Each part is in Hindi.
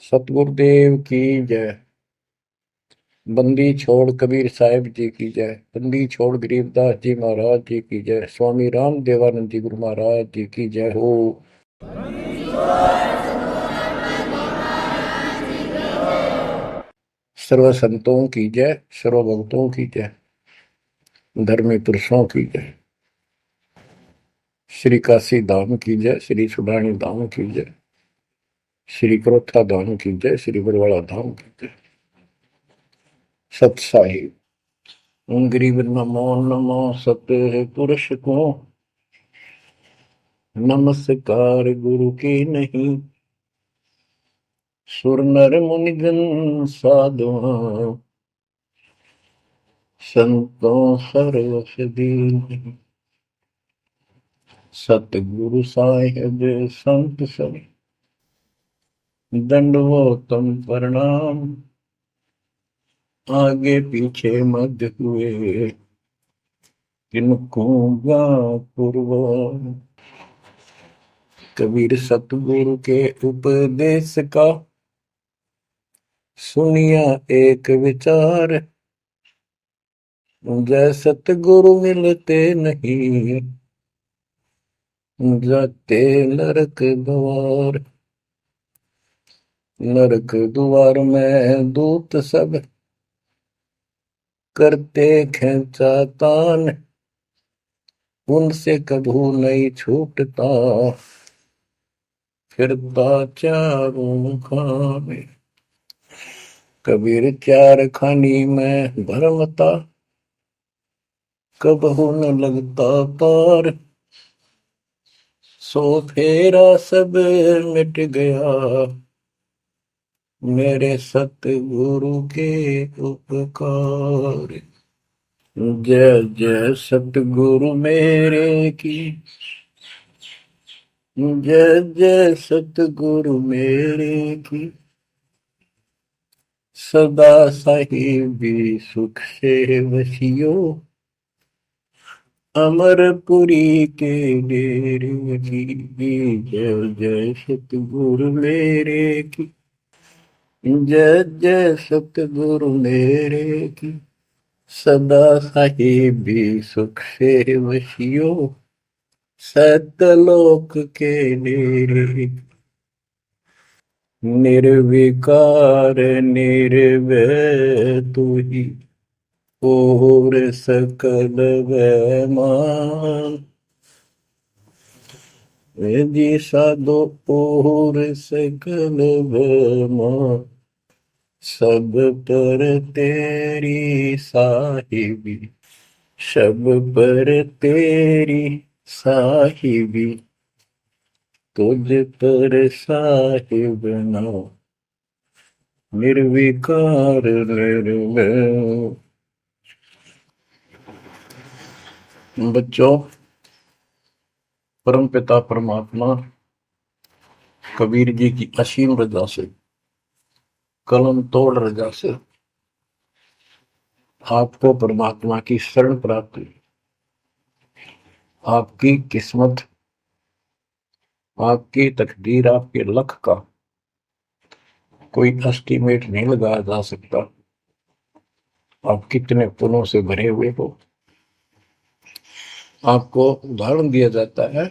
सतगुरुदेव की जय। बंदी छोड़ कबीर साहिब जी की जय। बंदी छोड़ गरीबदास जी महाराज जी की जय। स्वामी राम देवानंद जी गुरु महाराज जी की जय हो। सर्व संतों की जय, सर्व भक्तों की जय, धर्मी पुरुषों की जय। श्री काशी धाम की जय, श्री सुडानी धाम की जय, श्री क्रोथा धाम की जय, श्री बरवाड़ा धाम की जय। सत साहिब गरीब नमो नमो सत पुरुष को नमस्कार गुरु की नहीं। सुर नर मुनिजन साधुआ संतों सर्वस दीन। सतगुरु साहिब संत सब दंडवतम प्रणाम। आगे पीछे मध्य हुए किनको पूर्व। कबीर सतगुरु के उपदेश का सुनिया एक विचार। जय सतगुरु मिलते नहीं जाते नरक द्वार। नरक द्वार में दूत सब करते खेचा तान। उनसे कभू नहीं छूटता फिरता चारों खाने। कबीर चार खानी में भरमता कबहू न लगता पार। सो फेरा सब मिट गया मेरे सतगुरु के उपकार। जय जय सतगुरु मेरे की जय जय सतगुरु मेरे की। सदा साहिबी सुख से वसियो अमरपुरी के डेरे की। जय जय सतगुरु मेरे की जय जय सतगुरु मेरे की। सदा साहिबी सुख से वसियो सतलोक के डेरे। निर्विकार निर्भय तू ही और सकल वैमान। जी साधो और सकल वैमान। सब पर तेरी साहिबी सब पर तेरी साहिबी। तुझ पर साहिब ना निर्विकार निर्भय। बच्चों, परम पिता परमात्मा कबीर जी की असीम रजा से कलम तोड़ रजा से आपको परमात्मा की शरण प्राप्त हुई। आपकी किस्मत, आपकी तकदीर, आपके लक का कोई एस्टीमेट नहीं लगाया जा सकता। आप कितने पुण्यों से भरे हुए हो। आपको उदाहरण दिया जाता है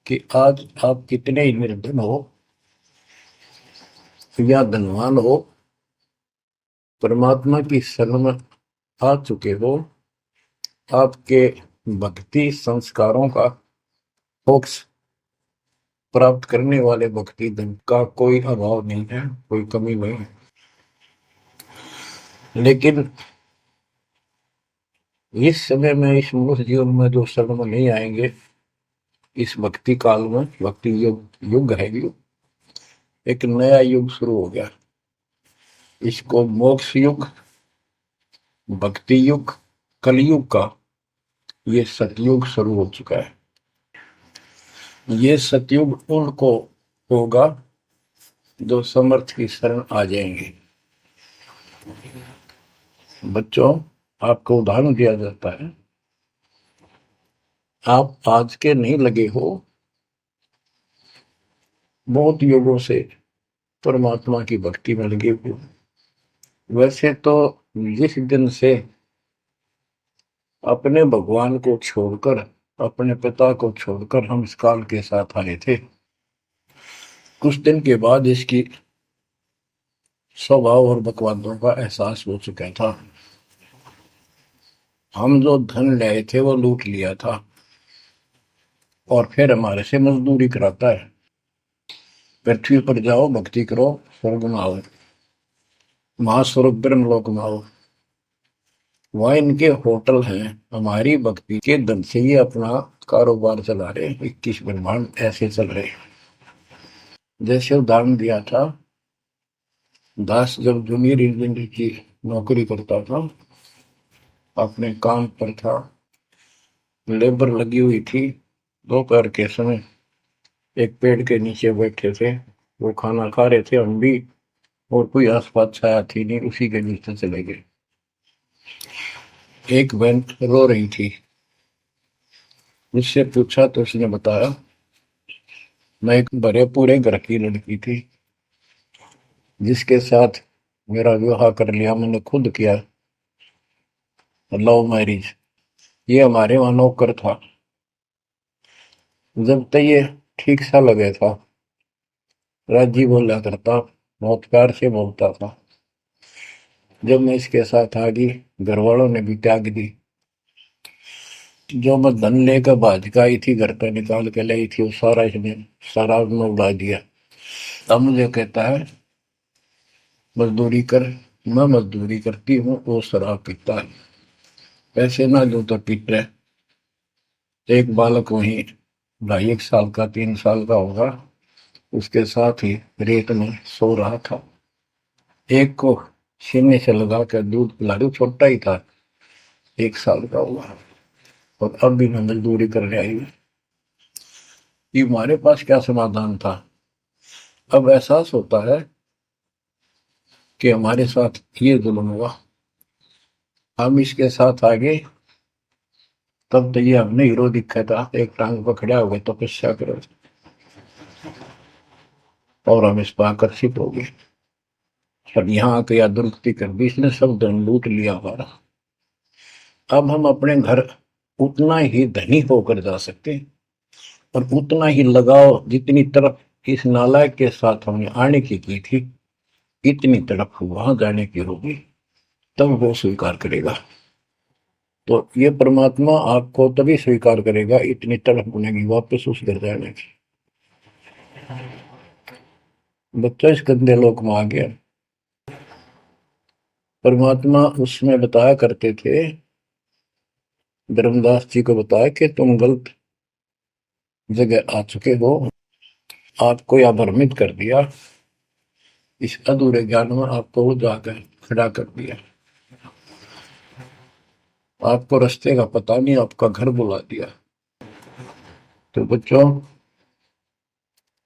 कि आज आप कितने ही निर्धन हो या धनवान हो, परमात्मा की शरण में आ चुके हो। आपके भक्ति संस्कारों का मोक्ष प्राप्त करने वाले भक्ति धन का कोई अभाव नहीं है, कोई कमी नहीं है। लेकिन इस समय में, इस मनुष्य जीवन में जो शरण में नहीं आएंगे, इस भक्ति काल में, भक्ति युग है, एक नया युग शुरू हो गया। इसको मोक्ष युग, भक्ति युग, कलयुग का ये सतयुग शुरू हो चुका है। ये सतयुग उनको होगा जो समर्थ की शरण आ जाएंगे। बच्चों, आपको उदाहरण दिया जाता है, आप आज के नहीं लगे हो, बहुत युगों से परमात्मा की भक्ति में लगी हुई। वैसे तो जिस दिन से अपने भगवान को छोड़कर, अपने पिता को छोड़कर हम इस काल के साथ आए थे, कुछ दिन के बाद इसकी स्वभाव और बकवादों का एहसास हो चुका था। हम जो धन लाए थे वो लूट लिया था और फिर हमारे से मजदूरी कराता है। पृथ्वी पर जाओ, भक्ति करो, स्वर्ग में आओ, महास्वर्ग ब्रह्मलोक में आओ। वह इनके होटल हैं। हमारी भक्ति के धन से ये अपना कारोबार चला रहे। 21 ब्रह्मांड ऐसे चल रहे। जैसे उदाहरण दिया था, दास जब जूनियर इंजीनियर की नौकरी करता था, अपने काम पर था, लेबर लगी हुई थी, दोपहर के समय एक पेड़ के नीचे बैठे थे, वो खाना खा रहे थे, हम भी, और कोई आसपास छाया थी नहीं, उसी के नीचे चले गए। एक बहन रो रही थी, उससे पूछा तो उसने बताया, मैं एक भरे पूरे घर की लड़की थी जिसके साथ मेरा विवाह कर लिया, मैंने खुद किया, लव मैरिज। ये हमारे वहां नौकर था। जब तक ये ठीक सा लगे था, राजी बोला करता, बहुत प्यार से बोलता था। जब मैं इसके साथ आ गई, घर वालों ने भी त्याग दी। जो मैं धन लेकर भाज का आई थी, घर पे निकाल के लाई थी, वो सारा इसने शराब में उड़ा दिया। अब मुझे कहता है मजदूरी कर। मैं मजदूरी करती हूँ, वो शराब पीता है। पैसे ना दो तो पीट रहे। एक बालक वहीं 2.5 साल का, 3 साल का होगा, उसके साथ ही रेत में सो रहा था। एक को सीने से लगा कर दूध पिला रही, छोटा ही था, 1 साल का हुआ, और अब भी मैं मजदूरी करने आई हूँ। ये हमारे पास क्या समाधान था? अब एहसास होता है कि हमारे साथ ये जुल्म हुआ, हम इसके साथ आगे। तब तो ये हमने हीरो दिखा था, एक टांग पर खड़ा हो गए, तपस्या करो, और हम इस पर आकर्षित हो गए। अब यहाँ आके या दुर्गति कर दी, इसने सब धन लूट लिया हमारा। अब हम अपने घर उतना ही धनी होकर जा सकते हैं, और उतना ही लगाव जितनी तरफ इस नालायक के साथ हमने आने की थी, इतनी तरफ वहां जाने की होगी, तब वो स्वीकार करेगा। तो ये परमात्मा आपको तभी स्वीकार करेगा, इतनी तरफ बनेगी वापस उस घर जाने की। बच्चा इस गंदे लोक में आ गया। परमात्मा उसमें बताया करते थे, धर्मदास जी को बताया कि तुम गलत जगह आ चुके हो, आपको या भ्रमित कर दिया, इस अधूरे ज्ञान में आपको वो जाकर खड़ा कर दिया, आपको रास्ते का पता नहीं, आपका घर बुला दिया। तो बच्चों,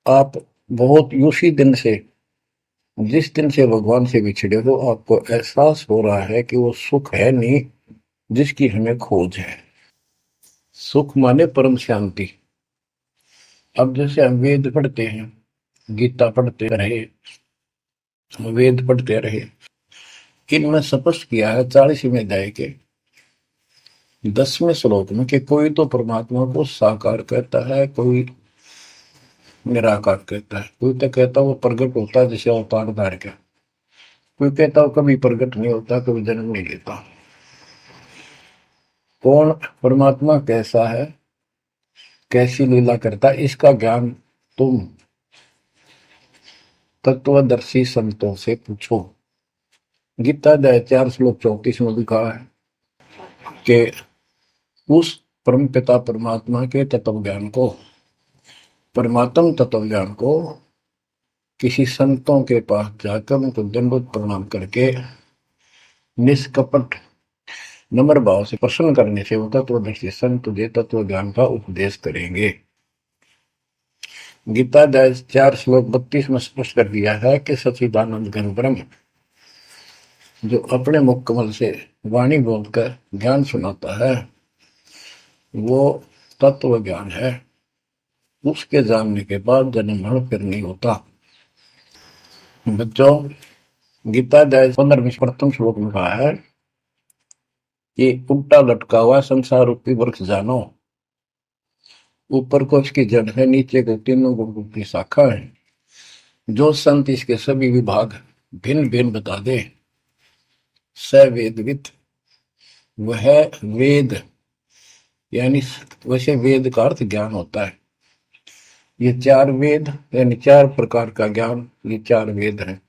आप बहुत उसी दिन से, जिस दिन से भगवान से बिछड़े हो, आपको एहसास हो रहा है कि वो सुख है नहीं जिसकी हमें खोज है। सुख माने परम शांति। अब जैसे हम वेद पढ़ते हैं, गीता पढ़ते रहे, वेद पढ़ते रहे, इनमें स्पष्ट किया है 40वें अध्याय के 10वें श्लोक में कि कोई तो परमात्मा को साकार कहता है, कोई निराकार कहता है, कोई तो कहता है वो प्रकट होता है जैसे अवतार धार के, कोई कहता है कभी प्रकट नहीं होता, कभी जन्म नहीं लेता। कौन परमात्मा कैसा है, कैसी लीला करता है, इसका ज्ञान तुम तत्वदर्शी संतों से पूछो। गीता अध्याय 4 श्लोक 34 में लिखा है कि उस परम पिता परमात्मा के तत्व ज्ञान को, परमात्म तत्व ज्ञान को किसी संतों के पास जाकर उनको दंडवत प्रणाम करके निष्कपट नम्र भाव से प्रसन्न करने से वो तत्वदर्शी संत तुझे तत्व ज्ञान का उपदेश करेंगे। गीता 4 श्लोक 32 में स्पष्ट कर दिया है कि सच्चिदानंद घन ब्रह्म जो अपने मुख कमल से वाणी बोलकर ज्ञान सुनाता है, वो तत्व ज्ञान है। उसके जानने के बाद जन्म मरण फिर नहीं होता। बच्चों, गीता अध्याय 15 प्रथम श्लोक में कहा है कि उल्टा लटका हुआ संसार रूपी वृक्ष जानो, ऊपर को इसकी जड़ है, नीचे को तीनों गुणों की शाखा है। जो संत इसके सभी विभाग भिन्न भिन्न बता दे, स वेदविद, वह वेद, यानी वैसे वेद का अर्थ ज्ञान होता है। ये चार वेद यानी चार प्रकार का ज्ञान, ये चार वेद है।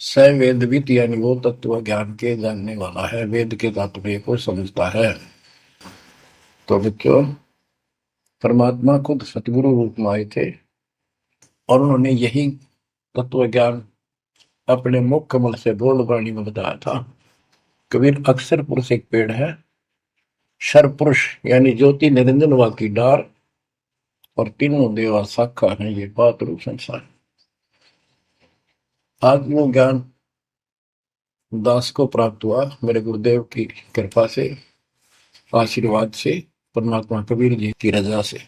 स वेदविद यानी वो तत्व ज्ञान के जानने वाला है, वेद के तात्पर्य को समझता है। तो बच्चों, परमात्मा खुद सतगुरु रूप में आए थे और उन्होंने यही तत्व ज्ञान अपने मुख कमल से बोल वाणी में बताया था। कबीर अक्षर पुरुष एक पेड़ है, शर पुरुष यानी ज्योति निरंजन वा की डार, और तीनों देवा शाखा है ये बात रूप संसार। आज वो ज्ञान दास को प्राप्त हुआ मेरे गुरुदेव की कृपा से, आशीर्वाद से, परमात्मा कबीर जी की रजा से।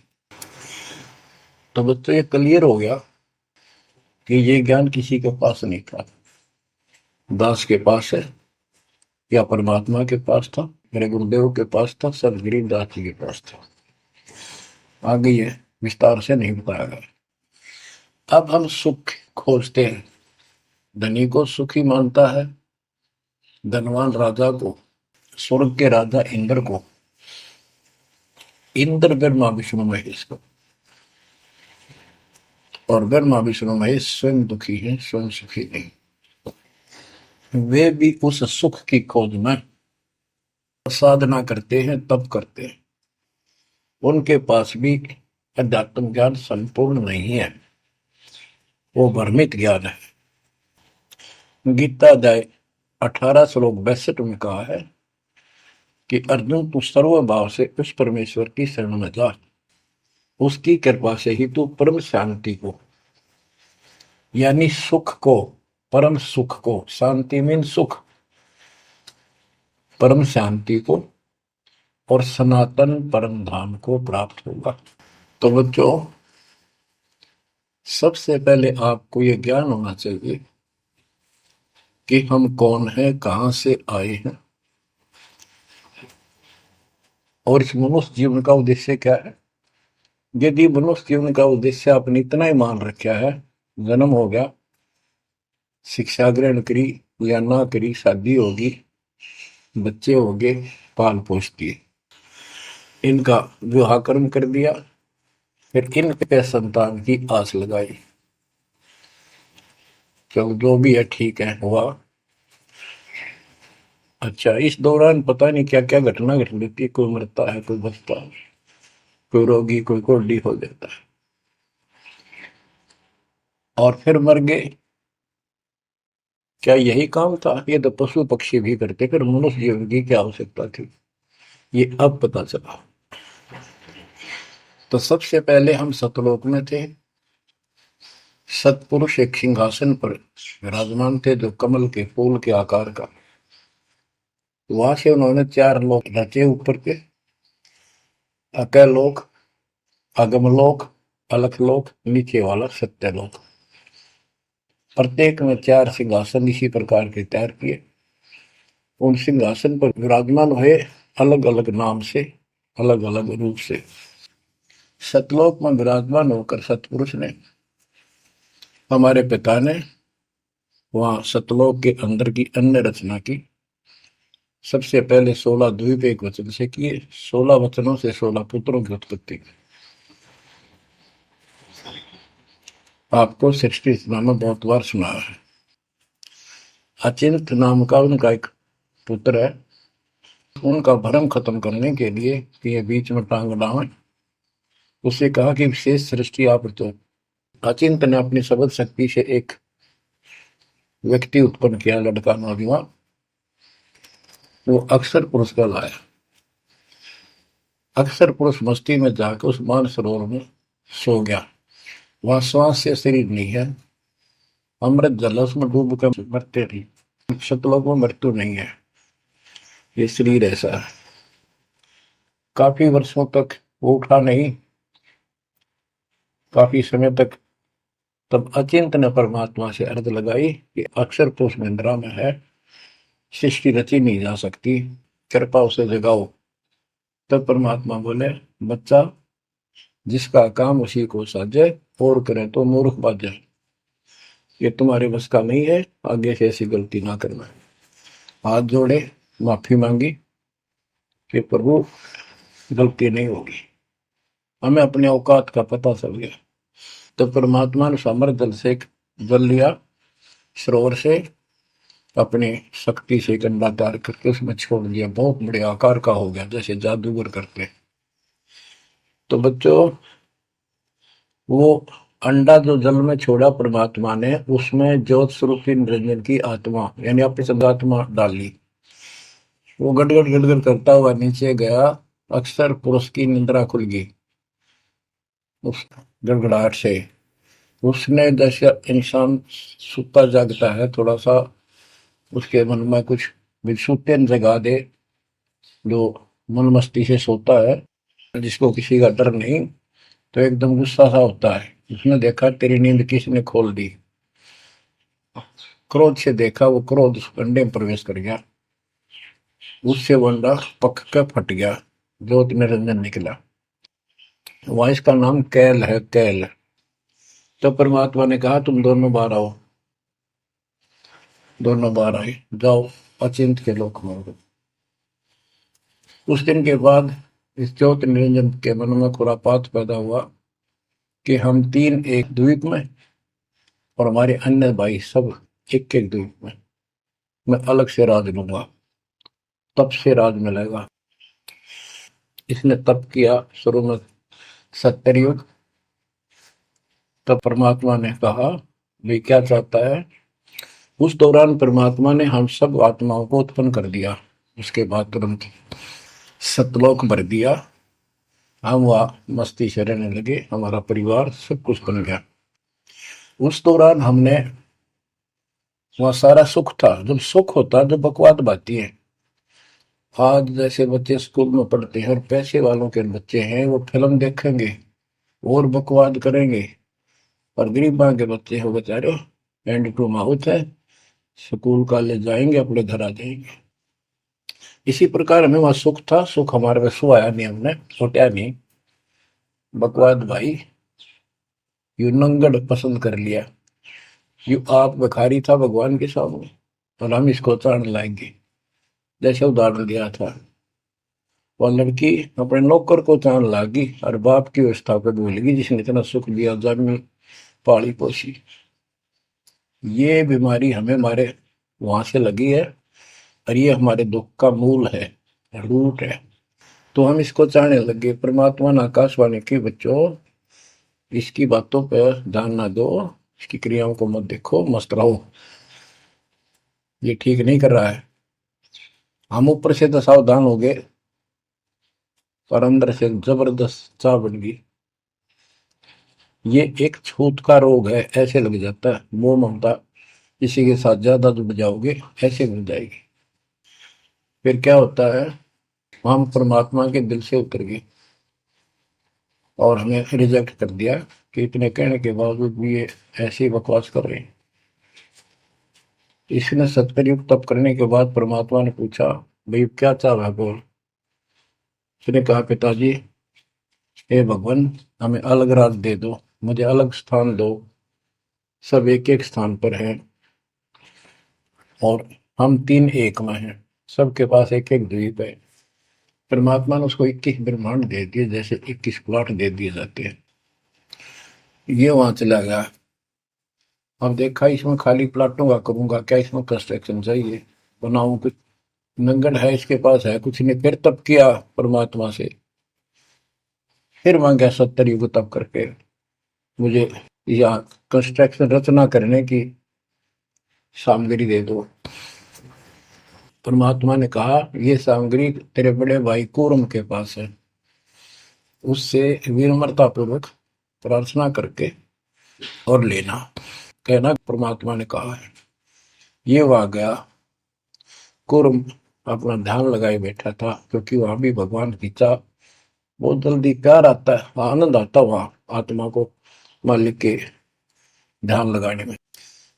तो बच्चों, ये क्लियर हो गया कि ये ज्ञान किसी के पास नहीं था, दास के पास है या परमात्मा के पास था, मेरे गुरुदेव के पास था, सदगिरी दास जी के पास था। आगे ये विस्तार से नहीं बताया गया। अब हम सुख खोजते हैं, धनी को सुखी मानता है, धनवान राजा को, स्वर्ग के राजा इंद्र को, इंद्र ब्रह्मा विष्णु महेश को, और ब्रह्मा विष्णु महेश स्वयं दुखी है, स्वयं सुखी नहीं। वे भी उस सुख की खोज में साधना करते हैं, तप करते हैं। उनके पास भी अध्यात्म ज्ञान संपूर्ण नहीं है, वो भ्रमित ज्ञान है। गीता अध्याय 18 श्लोक 62 में कहा है कि अर्जुन, तू सर्व भाव से उस परमेश्वर की शरण में जा, उसकी कृपा से ही तू परम शांति को, यानी सुख को, परम सुख को, शांति मीन सुख, परम शांति को और सनातन परम धाम को प्राप्त होगा। तो बच्चों, सबसे पहले आपको यह ज्ञान होना चाहिए कि हम कौन हैं, कहां से आए हैं, और इस मनुष्य जीवन का उद्देश्य क्या है। यदि मनुष्य जीवन का उद्देश्य आपने इतना ही मान रखा है, जन्म हो गया, शिक्षा ग्रहण करी या ना करी, शादी होगी, बच्चे हो गए, पाल पोष दिए, इनका विवाह कर्म कर दिया, फिर इनके संतान की आस लगाई, चलो जो भी है ठीक है, हुआ। अच्छा, इस दौरान पता नहीं क्या क्या घटना घट लेती है, कोई मरता है, कोई बचता है, कोई रोगी, कोई कोल्डी हो जाता है, और फिर मर गए। क्या यही काम था? ये तो पशु पक्षी भी करते, फिर मनुष्य जीवन की क्या आवश्यकता थी, ये अब पता चला। तो सबसे पहले हम सतलोक में थे, सतपुरुष एक सिंहासन पर विराजमान थे जो कमल के फूल के आकार का। वहां से उन्होंने चार लोक रचे ऊपर के, अकलोक, अगमलोक, अलखलोक, नीचे वाला सत्यलोक। प्रत्येक में चार सिंहासन इसी प्रकार के तैयार किए। उन सिंहासन पर विराजमान हुए अलग अलग नाम से, अलग अलग रूप से। सतलोक में विराजमान होकर सतपुरुष ने, हमारे पिता ने, वहां सतलोक के अंदर की अन्य रचना की। सबसे पहले 16 द्वीप एक वचन से किए, 16 वचनों से 16 पुत्रों की उत्पत्ति की। आपको सृष्टि नाम बहुत बार सुना है। अचिंत नाम का उनका एक पुत्र है, उनका भ्रम खत्म करने के लिए कि ये बीच में टांग डावे, उसे कहा कि विशेष सृष्टि आप तो। अचिंत ने अपनी शब्द शक्ति से एक व्यक्ति उत्पन्न किया, लड़का नौजवान, वो अक्षर पुरुष का लाया। अक्षर पुरुष मस्ती में जाकर उस मान सरोवर में सो गया। वहां श्वास से शरीर नहीं है, अमृत जल उसमें डूब कर मरते नहीं, सतलोक में मृत्यु नहीं है, ये शरीर ऐसा है। काफी वर्षों तक वो उठा नहीं, काफी समय तक तब अचिंत ने परमात्मा से अर्ज लगाई कि अक्षर पुरुष निंद्रा में है, सृष्टि रची नहीं जा सकती, कृपा उसे जगाओ। तब परमात्मा बोले, बच्चा, जिसका काम उसी को साजे, और करे तो मूर्ख बाजे। ये तुम्हारे बस का नहीं है, आगे से ऐसी गलती ना करना। हाथ जोड़े, माफी मांगी कि प्रभु गलती नहीं होगी, हमें अपने औकात का पता चल गया। तो परमात्मा ने समर जल से जल लिया, सरोवर से अपनी शक्ति से गंडा तैयार करके उसमें छोड़ दिया, बहुत बड़े आकार का हो गया, जैसे जादूगर करते। तो बच्चों, वो अंडा जो जल में छोड़ा परमात्मा ने, उसमें ज्योत स्वरूपी निरंजन की आत्मा यानी अपनी सदात्मा डाली। वो गड़गड़ गड़गड़ करता हुआ नीचे गया, अक्सर पुरुष की निंद्रा खुल गई उस गड़गड़ाहट से। उसने जैसे इंसान सुता जागता है, थोड़ा सा उसके मन में कुछ विसुप्तन जगा दे, जो मन मस्ती से सोता है, जिसको किसी का डर नहीं, तो एकदम गुस्सा सा होता है। उसने देखा तेरी नींद किसने खोल दी, क्रोध से देखा, वो क्रोध उस अंडे में प्रवेश कर गया, उससे वो अंडा पक कर फट गया, ज्योति निरंजन निकला। वहां इसका नाम कैल है, कैल। तो परमात्मा ने कहा तुम दोनों बाहर आओ। दोनों बाहर आए, जाओ अचिंत के लोक में। उस दिन के बाद इस ज्योति निरंजन के मन में खुरापात पैदा हुआ कि हम तीन एक द्वीप में, और हमारे अन्य भाई सब एक एक द्वीप में, मैं अलग से राज लूंगा, तप से राज मिलेगा। इसने तप किया शुरू में 70 युग। तब परमात्मा ने कहा भाई क्या चाहता है। उस दौरान परमात्मा ने हम सब आत्माओं को उत्पन्न कर दिया। उसके बाद तुरंत सतलोक भर दिया, हम वहां मस्ती से रहने लगे, हमारा परिवार सब कुछ बन गया। उस दौरान हमने वहां सारा सुख था। जब सुख होता जब बकवाद बाती है। आज जैसे बच्चे स्कूल में पढ़ते हैं और पैसे वालों के बच्चे हैं, वो फिल्म देखेंगे और बकवाद करेंगे, और गरीबा के बच्चे हो बेचारे एंड टू माउथ है, स्कूल कॉलेज जाएंगे, अपने घर आ जाएंगे। इसी प्रकार हमें वहां सुख था, सुख हमारे में सुहाया नहीं, हमने सोचा नहीं। बकवाद भाई यू नंगड़ पसंद कर लिया, यू आप भिखारी था भगवान के सामने, और हम इसको चाण लाएंगे। जैसे उदाहरण दिया था, वह लड़की अपने नौकर को चाण लागी और बाप की व्यवस्था को भूलेगी, जिसने इतना सुख दिया, जमी पाली पोसी। ये बीमारी हमें हमारे वहां से लगी है, और ये हमारे दुख का मूल है, रूट है। तो हम इसको चाहने लगे। परमात्मा ने आकाशवाणी की, बच्चों इसकी बातों पर ध्यान ना दो, इसकी क्रियाओं को मत देखो, मस्त रहो, ये ठीक नहीं कर रहा है। हम ऊपर से तो सावधान हो गए, पर अंदर से जबरदस्त चाह बन गई। ये एक छूत का रोग है, ऐसे लग जाता है, मोह ममता किसी के साथ ज्यादा जुड़ जाओगे ऐसे मिल जाएगी। फिर क्या होता है, हम परमात्मा के दिल से उतर गए और हमें रिजेक्ट कर दिया कि इतने कहने के बावजूद भी ये ऐसे ही बकवास कर रहे हैं। इसने 70 युग तप करने के बाद परमात्मा ने पूछा, भाई क्या चाह रहा है बोल। उसने कहा, पिताजी हे भगवान, हमें अलग राज दे दो, मुझे अलग स्थान दो, सब एक एक स्थान पर हैं, और हम तीन एक में हैं, सबके पास एक एक द्वीप है। परमात्मा ने उसको 21 ब्रह्मांड दे दिए, जैसे 21 प्लॉट दे दिए जाते हैं। ये वहां चला गया। अब देखा इसमें खाली प्लाटों का करूंगा क्या, इसमें कंस्ट्रक्शन चाहिए, बनाऊं कुछ। नंगन है इसके पास, है कुछ नहीं। फिर तप किया परमात्मा से, फिर मांगा 70 युग तप करके मुझे यहाँ कंस्ट्रक्शन रचना करने की सामग्री दे दो। परमात्मा ने कहा, ये सामग्री तेरे बड़े भाई कूरम के पास है, उससे विनम्रता पूर्वक प्रार्थना करके और लेना। कहना परमात्मा ने कहा है। ये वहां गया, कुर्म अपना ध्यान लगाए बैठा था, क्योंकि वहां भी भगवान की चाह, बहुत जल्दी प्यार आता है, आनंद आता है वहां आत्मा को मालिक के ध्यान लगाने में।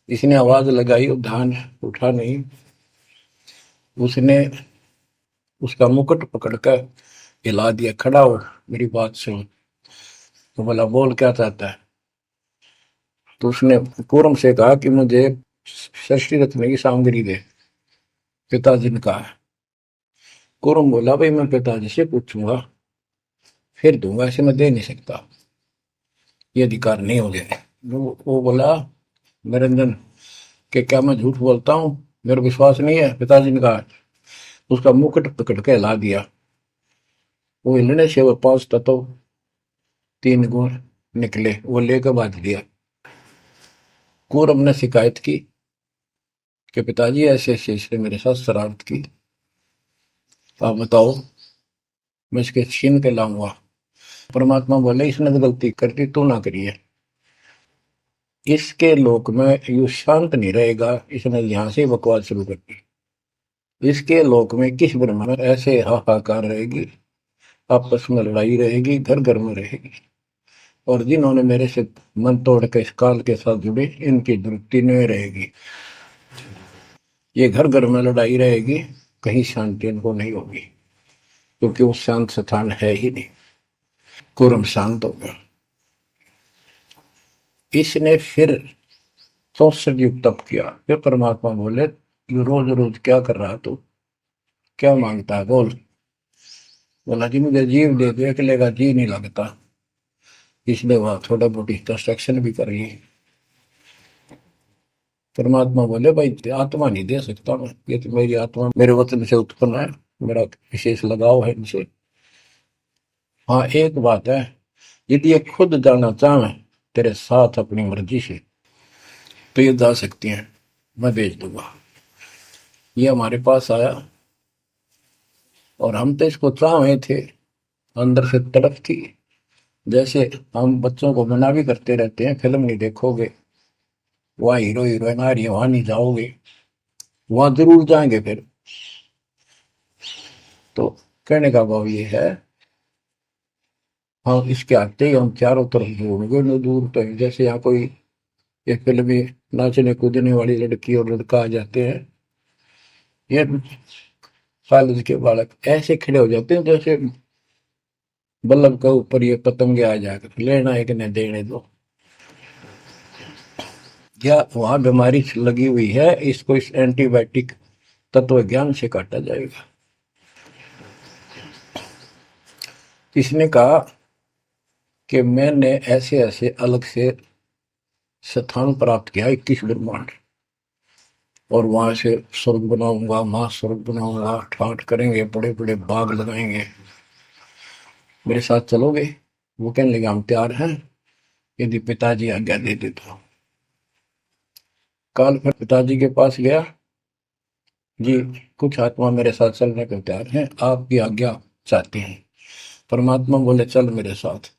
इसने आवाज लगाई और ध्यान उठा नहीं। उसने उसका मुकुट पकड़कर हिला दिया, खड़ा हो, मेरी बात सुन। तो बोला, बोल क्या चाहता है? तो उसने पूरम से कहा कि मुझे सृष्टि रचने की सामग्री दे, पिताजी ने कहा। कुरम बोला, भाई मैं पिताजी से पूछूंगा फिर दूंगा, ऐसे मैं दे नहीं सकता, ये अधिकार नहीं हो गया। वो बोला, निरंजन, कि क्या मैं झूठ बोलता हूँ, मेरा विश्वास नहीं है? पिताजी ने कहा। उसका मुकुट पकड़ के हिला दिया। वो हिलने से वो 5 तत्व 3 गुण निकले, वो लेकर बांध दिया। कुरम ने शिकायत की कि पिताजी ऐसे ऐसे इसने मेरे साथ शरारत की, आप बताओ, मैं इसके छीन के लाऊंगा। परमात्मा बोले, इसने तो गलती कर दी, तू ना करिए। इसके लोक में यू शांत नहीं रहेगा, इसने यहां से बकवास शुरू कर दी। इसके लोक में किस ब्रह्मा में ऐसे हाहाकार रहेगी, आपस में लड़ाई रहेगी, घर घर में रहेगी। और जिन्होंने मेरे से मन तोड़ के इस काल के साथ जुड़े, इनकी तृप्ति नहीं रहेगी। ये घर घर में लड़ाई रहेगी, कहीं शांति इनको नहीं होगी, क्योंकि वो शांत स्थान है ही नहीं। कुरम शांत हो गया। इसने फिर 64 युग तप किया। फिर परमात्मा बोले, ये रोज रोज क्या कर रहा तू, क्या मांगता है, बोल। बोला, जी मुझे जीव दे दो, अकेले का जी नहीं लगता, इसलिए वहां थोड़ा मोटी कंस्ट्रक्शन भी करिए। परमात्मा बोले, भाई आत्मा नहीं दे सकता मैं, ये तो मेरी आत्मा मेरे वतन से उत्पन्न है, मेरा विशेष लगाव है इनसे। हाँ एक बात है, यदि ये खुद जाना चाहे तेरे साथ अपनी मर्जी से, तो ये जा सकती हैं, मैं भेज दूंगा। ये हमारे पास आया और हम तो इसको चाहे थे, अंदर से तड़प थी। जैसे हम बच्चों को मना भी करते रहते हैं, फिल्म नहीं देखोगे, वहाँ हीरो हीरोइन आ रही है, वहां नहीं जाओगे, वहां जरूर जाएंगे फिर। तो कहने का भाव ये है, हाँ इसके आते ही हम चारों तरफ ढूंढोगे न, दूर तो जैसे यहाँ कोई एक फिल्म में नाचने कूदने वाली लड़की और लड़का आ जाते हैं, ये कॉलेज के बालक ऐसे खड़े हो जाते हैं जैसे बल्लभ का ऊपर ये पतंगे आ जाकर, लेना एक ने देने दो। या वहां बीमारी लगी हुई है, इसको इस एंटीबायोटिक तत्व ज्ञान से काटा जाएगा। इसने कहा कि मैंने ऐसे ऐसे अलग से स्थान प्राप्त किया, 21 ब्रह्मांड, और वहां से स्वर्ग बनाऊंगा, महास्वर्ग बनाऊंगा, ठाठ करेंगे, बड़े बड़े बाग लगाएंगे, मेरे साथ चलोगे? वो कहने लगे, हम तैयार हैं, यदि पिताजी आज्ञा दे दे तो। काल फिर पिताजी के पास गया, जी कुछ आत्मा मेरे साथ चलने को तैयार हैं, आपकी आज्ञा चाहते हैं। परमात्मा बोले, चल मेरे साथ,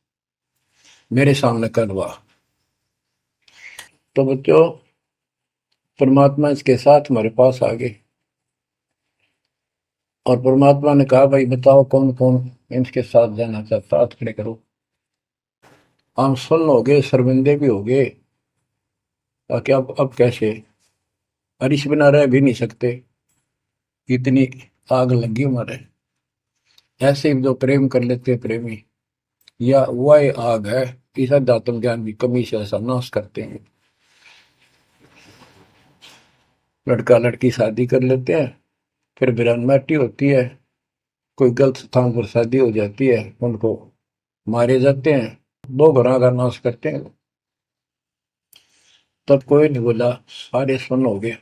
मेरे सामने करवा। तो बच्चों, परमात्मा इसके साथ हमारे पास आ गए और परमात्मा ने कहा, भाई बताओ कौन कौन इनके साथ जाना चाहता, हाथ खड़े करो। हम सुन हो गए, शर्मिंदे भी हो गए, ताकि अब कैसे, अरिश बिना रह भी नहीं सकते, इतनी आग लगी हमारे। ऐसे जो प्रेम कर लेते हैं प्रेमी, या वह आग है, इस अध्यात्म ज्ञान की कमी से ऐसा नाश करते हैं। लड़का लड़की शादी कर लेते हैं, फिर वीरानमाटी होती है, कोई गलत स्थान पर शादी हो जाती है, उनको मारे जाते हैं, 2 घरों का नाश करते हैं। तब कोई नहीं बोला, सारे सुन हो गए।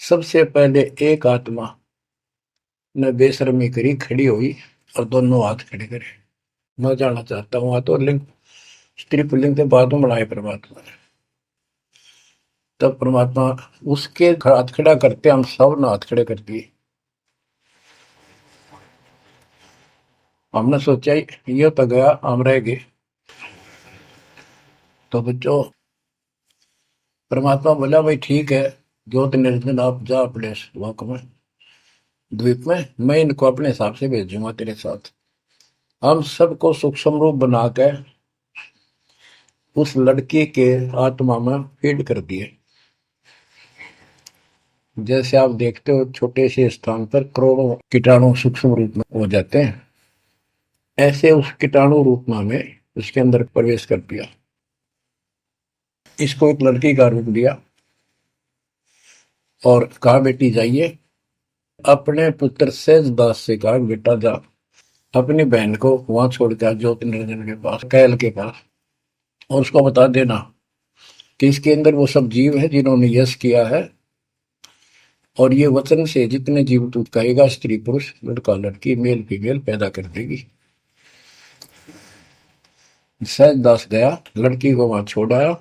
सबसे पहले एक आत्मा ने बेशर्मी करी, खड़ी हुई और दोनों हाथ खड़े करे, मैं जाना चाहता हूँ। तो लिंग, स्त्री पुल्लिंग के बाद में बढ़ाए परमात्मा ने। तब परमात्मा उसके हाथ खड़ा करते, हम सब ने हाथ खड़े कर दिए। हमने सोचा ये तो गया, हम रह गए। तो बच्चों, परमात्मा बोला, भाई ठीक है, ज्योत निर्जन आप जा अपने लोक में, द्वीप में, मैं इनको अपने हिसाब से भेजूंगा तेरे साथ। हम सबको सूक्ष्म रूप बना के उस लड़की के आत्मा में फीड कर दिए। जैसे आप देखते हो छोटे से स्थान पर करोड़ों कीटाणु सूक्ष्म रूप में हो जाते हैं, ऐसे उस कीटाणु रूप में उसके अंदर प्रवेश कर दिया। इसको एक लड़की का रूप दिया और कहा बेटी जाइए, अपने पुत्र सहजदास से कहा बेटा जा अपनी बहन को वहां छोड़ के ज्योति निरंजन के पास, कैल के पास, और उसको बता देना कि इसके अंदर वो सब जीव है जिन्होंने यश किया है, और ये वचन से जितने जीव तू कहेगा स्त्री पुरुष लड़का लड़की मेल फीमेल पैदा कर देगी। सहजदास गया, लड़की को वहां छोड़ आया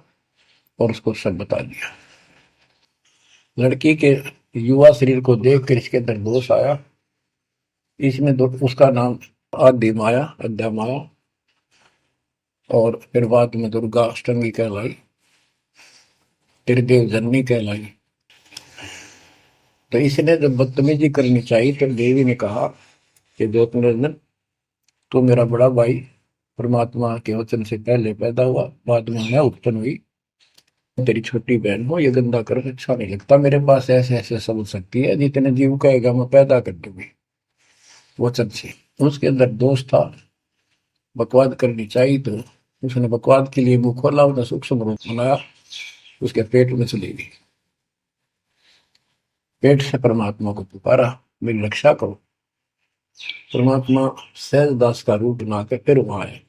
और उसको सब बता दिया। लड़की के युवा शरीर को देख कर इसके अंदर दोष आया। इसमें उसका नाम आदि माया, अद्या माया, और फिर बाद में दुर्गा अष्टंगी कहलाई, त्रिदेव जननी कहलाई। तो इसने जब बदतमीजी करनी चाहिए तो देवी ने कहा कि ज्योति निरंजन तू मेरा बड़ा भाई परमात्मा के वचन से पहले पैदा हुआ, बाद में मैं उत्पन्न हुई, तेरी छोटी बहन हो, ये गंदा कर अच्छा नहीं लगता, मेरे पास ऐसे ऐसे सब शक्ति है, जितने जीव कहेगा मैं पैदा कर दूंगी वचन से। उसके अंदर दोष था, बकवाद करनी चाहिए तो उसने बकवाद के लिए मुंह खोला, उसने सूक्ष्म रूप बनाया, उसके पेट में चली गई। पेट से परमात्मा को पुकारा मेरी रक्षा करो। परमात्मा सहजदास का रूप बना के फिर वहां आए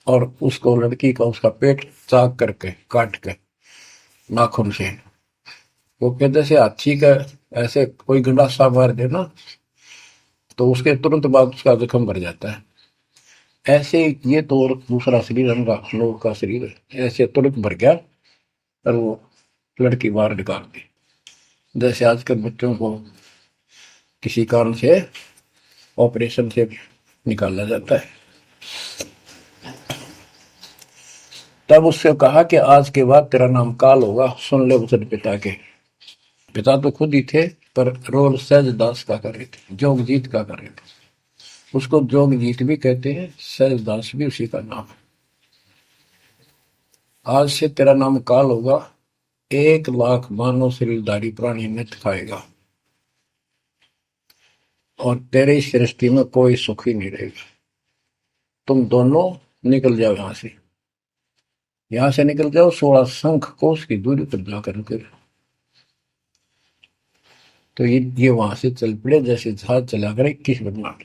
और उसको लड़की का उसका पेट चाक करके काट के नाखून से, वो कहते से हाथी का ऐसे कोई गंडासा मार दे ना तो उसके तुरंत बाद उसका जख्म भर जाता है, ऐसे ये तो दूसरा शरीर अंगा लोग का शरीर है, ऐसे तुरंत भर गया और वो लड़की बाहर निकाल दी। जैसे आजकल बच्चों को किसी कारण से ऑपरेशन से निकाला जाता है। तब उससे कहा कि आज के बाद तेरा नाम काल होगा, सुन ले वचन पिता के। पिता तो खुद ही थे पर रोल सहजदास का कर रहे थे, जोगजीत का कर रहे थे, उसको जोगजीत भी कहते हैं, सहजदास भी उसी का नाम है। आज से तेरा नाम काल होगा, 1,00,000 मानव शरीरधारी प्राणी नित खाएगा और तेरे इस सृष्टि में कोई सुख ही नहीं रहेगा। तुम दोनों निकल जाओ यहां से निकल जाओ, 16 शंख कोस की दूरी पर जाकर निकल। तो ये वहां से चल पड़े जैसे जहाज चला कर 21 ब्रह्मांड।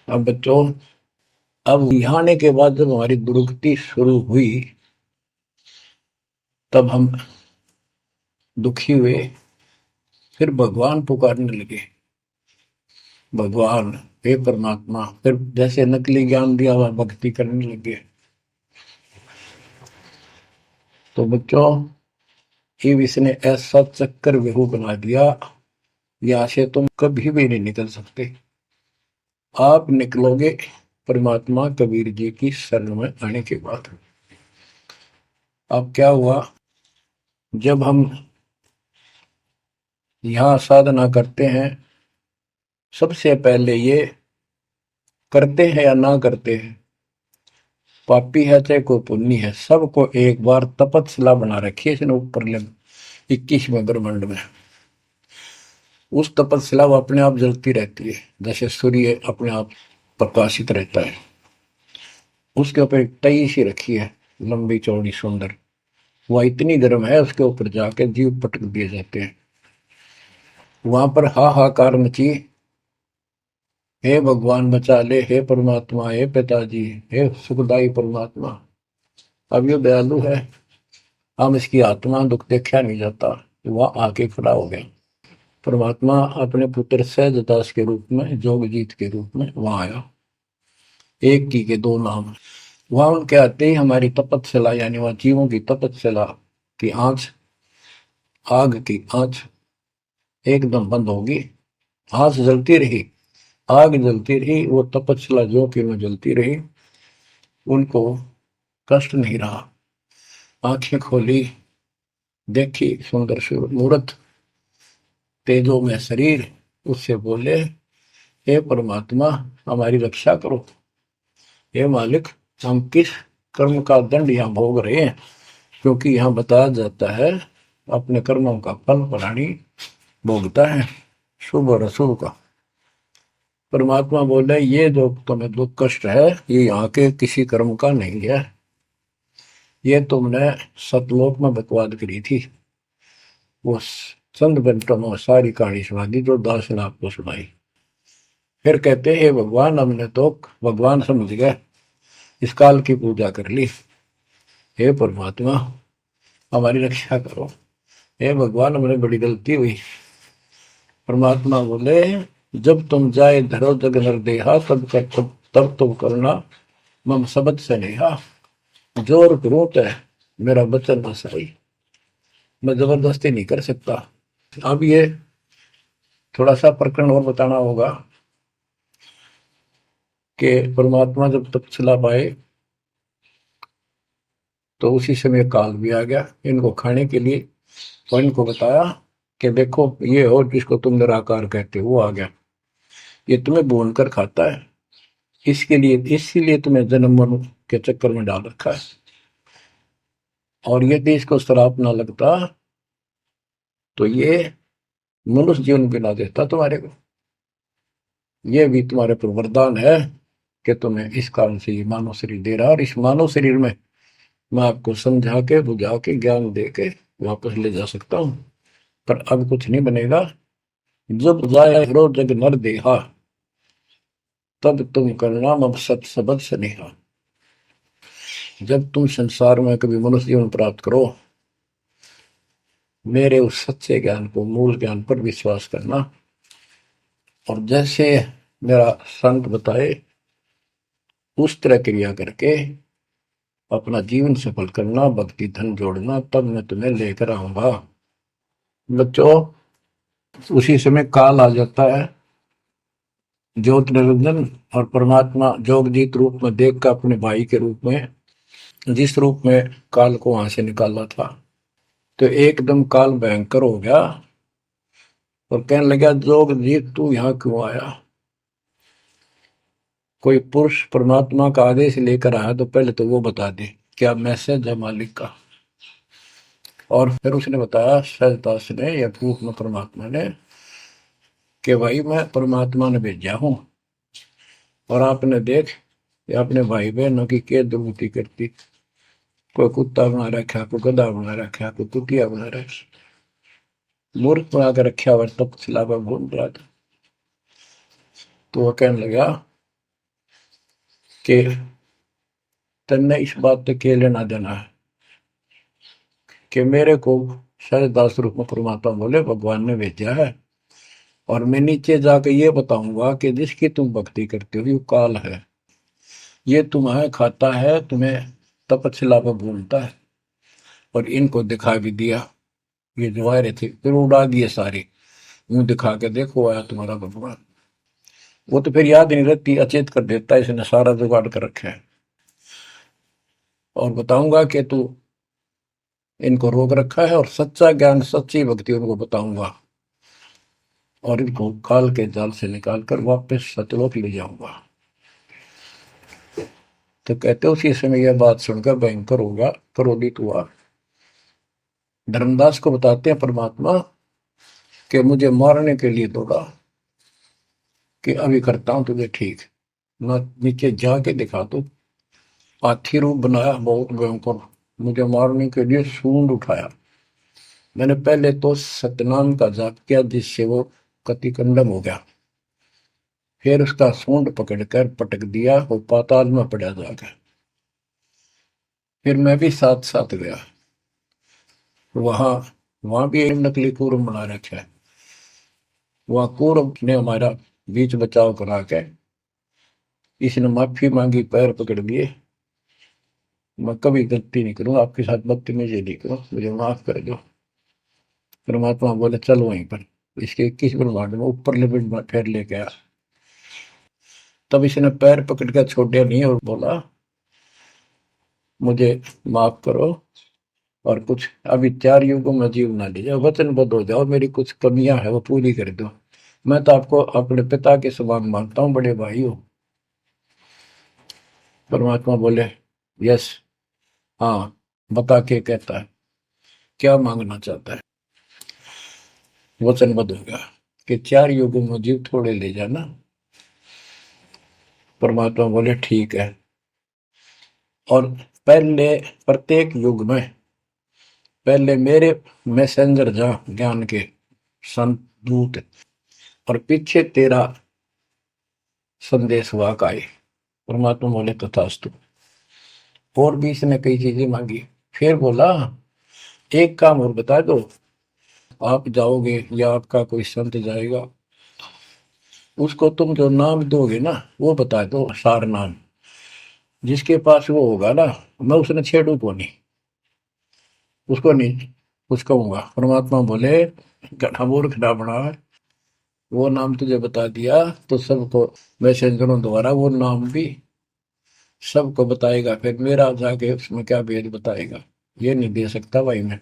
अब बच्चों, अब यहाँ आने के बाद जब हमारी दुर्गति शुरू हुई तब हम दुखी हुए, फिर भगवान पुकारने लगे, भगवान हे परमात्मा, फिर जैसे नकली ज्ञान दिया हुआ भक्ति करने लगे। तो बच्चों, ये इसने ऐसा चक्कर व्यू बना दिया, यहाँ से तुम कभी भी नहीं निकल सकते। आप निकलोगे परमात्मा कबीर जी की शरण में आने के बाद। अब क्या हुआ, जब हम यहाँ साधना करते हैं, सबसे पहले ये करते हैं या ना करते हैं, पापी है चाहे कोई पुण्य है, सबको एक बार तपस्या बना रखी है इसने ऊपर 21वें ब्रह्मांड में। उस तपस्या वो अपने आप जलती रहती है, जैसे सूर्य अपने आप प्रकाशित रहता है। उसके ऊपर एक तई सी रखी है, लंबी चौड़ी सुंदर, वह इतनी गर्म है उसके ऊपर जाके जीव पटक दिए जाते हैं। वहां पर हाहाकार मची, हे भगवान बचा ले, हे परमात्मा, हे पिताजी, हे सुखदाई परमात्मा। अब ये दयालु है, हम इसकी आत्मा दुख देखा नहीं जाता, वह आके खड़ा हो गया। परमात्मा अपने पुत्र सहजदास के रूप में, जोगजीत के रूप में वहां आया। एक की के दो नाम। वहां उनके आते ही हमारी तपस्या, यानी वहां जीवों की तपस्या की आंच, आग की आंच एकदम बंद होगी। आंच जलती रही, आग जलती रही, वो तपस्या जो कि में जलती रही, उनको कष्ट नहीं रहा। आंखें खोली, देखी सुंदर मूर्त, तेजो में शरीर, उससे बोले हे परमात्मा हमारी रक्षा करो, हे मालिक हम किस कर्म का दंड यहाँ भोग रहे हैं, क्योंकि यहाँ बताया जाता है अपने कर्मों का फल प्राणी भोगता है, शुभ और अशुभ का। परमात्मा बोले ये जो तुम्हें दुख कष्ट है ये यहाँ के किसी कर्म का नहीं है, ये तुमने सतलोक में बकवाद करी थी। वो चंद घंटों में सारी कहानी सुना दी जो दास ने आपको सुनाई। फिर कहते हे भगवान, हमने तो भगवान समझ गए, इस काल की पूजा कर ली। हे परमात्मा हमारी रक्षा करो, हे भगवान हमने बड़ी गलती हुई। परमात्मा बोले जब तुम जाए धरो जग नर देहा तब तुम करना मम शब्द से नेहा। जोर करूं तो मेरा वचन न सही, मैं जबरदस्ती नहीं कर सकता। अब ये थोड़ा सा प्रकरण और बताना होगा कि परमात्मा जब तपस्या पाए तो उसी समय काल भी आ गया इनको खाने के लिए, तो इनको बताया कि देखो ये हो जिसको तुम निराकार कहते हो वो आ गया, ये तुम्हें भून कर खाता है, इसके लिए इसीलिए तुम्हें जन्म मरण के चक्कर में डाल रखा है। और यदि इसको श्राप ना लगता तो ये मनुष्य जीवन भी ना देता तुम्हारे को। ये भी तुम्हारे पर वरदान है कि तुम्हें इस कारण से ये मानव शरीर दे रहा है, और इस मानव शरीर में मैं आपको समझा के बुझा के ज्ञान दे के वापस ले जा सकता हूं, पर अब कुछ नहीं बनेगा। जब जाए रो जग नर देहा तब तुम करना मम सत सबद स्नेहा। जब तुम संसार में कभी मनुष्य जीवन प्राप्त करो, मेरे उस सच्चे ज्ञान को, मूल ज्ञान पर विश्वास करना, और जैसे मेरा संत बताए उस तरह क्रिया करके अपना जीवन सफल करना, भक्ति धन जोड़ना, तब मैं तुम्हें लेकर आऊंगा। बच्चों उसी समय काल आ जाता है, ज्योत निरंजन और परमात्मा जोगजीत रूप में देख कर अपने भाई के रूप में, जिस रूप में काल को वहां से निकाला था, तो एकदम काल भयंकर हो गया और कहने लगा जोगजीत तू यहाँ क्यों आया। कोई पुरुष परमात्मा का आदेश लेकर आया तो पहले तो वो बता दे क्या मैसेज है मालिक का। और फिर उसने बताया सहजदास ने या रूप में परमात्मा ने कि भाई मैं परमात्मा ने भेजा हूं, और आपने देख अपने भाई बहनों की क्या दुर्गति करती, कोई कुत्ता बना रखा, कोई गधा बना रखा, कोई कुटिया बना रखा, मूर्ख बना कर रखा हुआ, तब सिलावा भूल रहा था। तो वह कहने लगा कि तन्ने इस बात से क्या लेना देना है कि मेरे को सहजदास रूप में परमात्मा बोले भगवान ने भेजा है, और मैं नीचे जाकर ये बताऊंगा कि जिसकी तुम भक्ति करते हो ये काल है, ये तुम्हें खाता है, तुम्हें तपस्या पर भूलता है। और इनको दिखा भी दिया, ये जो आ रहे थे फिर उड़ा दिए सारे, यूं दिखा के देखो आया तुम्हारा भगवान। वो तो फिर याद नहीं रहती, अचेत कर देता है, इसने सारा जुगाड़ कर रखा है। और बताऊंगा कि तू इनको रोक रखा है, और सच्चा ज्ञान सच्ची भक्ति उनको बताऊंगा, और इनको काल के जाल से निकाल कर वापस सतलोक ले जाऊंगा। तो कहते उसी समय यह बात सुनकर भयंकर होगा, क्रोधित हुआ। धर्मदास को बताते हैं परमात्मा कि मुझे मारने के लिए दौड़ा कि अभी करता हूं तुझे ठीक, मैं नीचे जाके दिखा दो। हाथी रूप बनाया बहुत भयंकर, मुझे मारने के लिए सूंड उठाया। मैंने पहले तो सतनाम का जाप किया जिससे वो कतिकंडम हो गया, फिर उसका सूंड पकड़कर पटक दिया, वो पाताल में पड़ा जाकर। फिर मैं भी साथ साथ गया, वहां वहां भी एक नकली कूर्म बना रखा है, वहां कूर्म ने हमारा बीच बचाव करा के इसने माफी मांगी, पैर पकड़ लिए, मैं कभी गलती नहीं करूँ आपके साथ, बदतमीजी नहीं करूँ, मुझे माफ कर दो। परमात्मा बोले चल वहीं पर इसके 21 ब्रह्मांड में ऊपर लिमिट में फिर लेके आया। तब इसने पैर पकड़ कर छोड़े नहीं और बोला मुझे माफ करो, और कुछ अभी 4 युगों में जीव ना लीजिए, वचनबद्ध हो जाओ, मेरी कुछ कमियां है वो पूरी कर दो, मैं तो आपको अपने पिता के समान मानता हूँ, बड़े भाई हो। परमात्मा बोले यस, हाँ, बता के कहता है क्या मांगना चाहता है। वचनबद्ध हो गया कि 4 युगों में जीव थोड़े ले जाना। परमात्मा बोले ठीक है। और पहले प्रत्येक युग में पहले मेरे मैसेंजर जा ज्ञान के संत दूत, और पीछे तेरा संदेश वाक आए। परमात्मा बोले तथास्तु। और भी इसने कई चीजें मांगी। फिर बोला एक काम और बता दो, आप जाओगे या आपका कोई संत जाएगा, उसको तुम जो नाम दोगे ना वो बता दो, सार नाम जिसके पास वो होगा ना, मैं उसने छेड़ू को नहीं, उसको नहीं कुछ कहूंगा। परमात्मा बोले गधा मूर्ख ना बना, वो नाम तुझे बता दिया तो सबको मैसेंजरों द्वारा वो नाम भी सबको बताएगा, फिर मेरा जाके उसमें क्या भेद बताएगा, ये नहीं दे सकता भाई मैं।